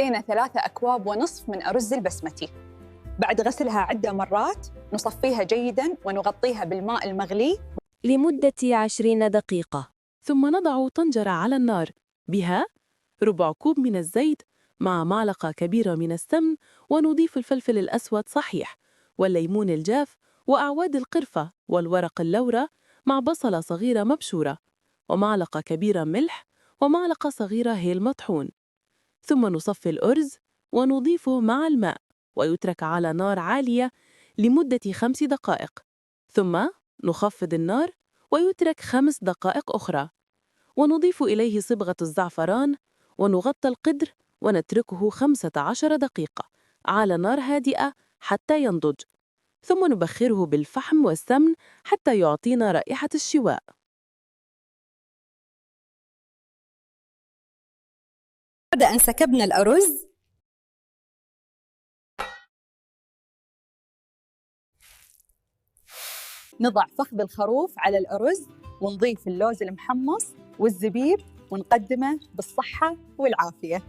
لدينا 3.5 أكواب من أرز البسمتي. بعد غسلها عدة مرات نصفيها جيداً ونغطيها بالماء المغلي لمدة 20 دقيقة. ثم نضع طنجرة على النار، بها ربع كوب من الزيت مع معلقة كبيرة من السمن، ونضيف الفلفل الأسود صحيح والليمون الجاف وأعواد القرفة والورق اللورة مع بصلة صغيرة مبشورة ومعلقة كبيرة ملح ومعلقة صغيرة هيل مطحون. ثم نصفي الأرز ونضيفه مع الماء ويترك على نار عالية لمدة 5 دقائق، ثم نخفض النار ويترك 5 دقائق أخرى، ونضيف إليه صبغة الزعفران ونغطي القدر ونتركه 15 دقيقة على نار هادئة حتى ينضج، ثم نبخره بالفحم والسمن حتى يعطينا رائحة الشواء. بعد أن سكبنا الأرز نضع فخذ الخروف على الأرز ونضيف اللوز المحمص والزبيب ونقدمه بالصحة والعافية.